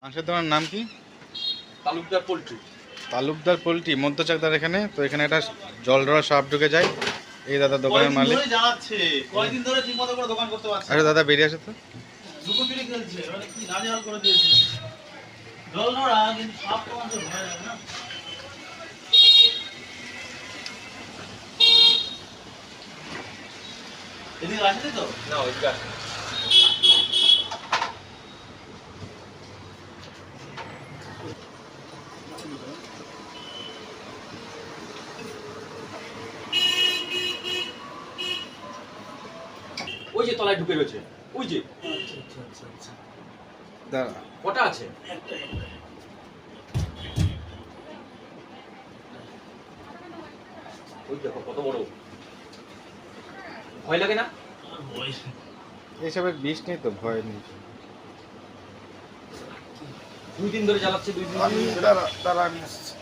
মাংসের দোকানের নাম কি? তালুকদার পোল্ট্রি। তালুকদার পোল্ট্রি, মধ্যচাকদার এখানে। তো এখানে একটা জল ধরা সাপ ঢুকে যায়। এই দাদা দোকানের মালিক। কয়দিন ধরে ঠিকমতো করে দোকান করতে পারছে। আরে দাদা বেরিয়ে আসে তো। লুকোচুরি খেলছে, মানে কি নাজেহাল করে দিয়েছে। জল ধরা কিন্তু সাপ তো আমাদের ভয় লাগে না। এদিকে আসেনি তো? না, ওইদিকে আসে। ওই যে তলায় ঢুকে রয়েছে, ওই যে। দাঁড়া, কটা আছে? ওই দেখো কত বড়। ভয় লাগে না? এইসবের বিষ নেই তো, ভয় নেই। 2 দিন ধরে জ্বালাচ্ছে, 2 দিন। দাঁড়া আমি আসছি।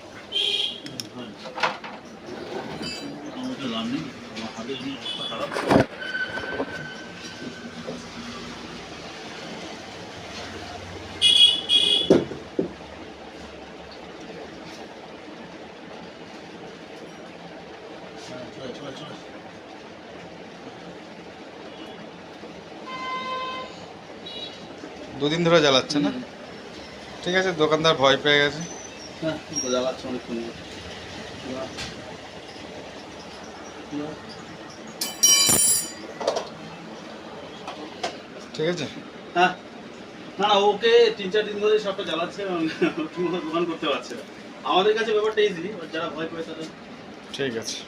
দুদিন ধরে জ্বালাচ্ছে না? ঠিক আছে, দোকানদার ভয় পেয়ে গেছে। হ্যাঁ, জ্বালাচ্ছে অনেকক্ষণ। ঠিক আছে। হ্যাঁ, না না, ওকে 3-4 দিন ধরে সবটা জ্বালাচ্ছে, ঠিকমতো দোকান করতে পারছে না। আমাদের কাছে ব্যাপারটা ইজি, যারা ভয় পায় তাদের। ঠিক আছে।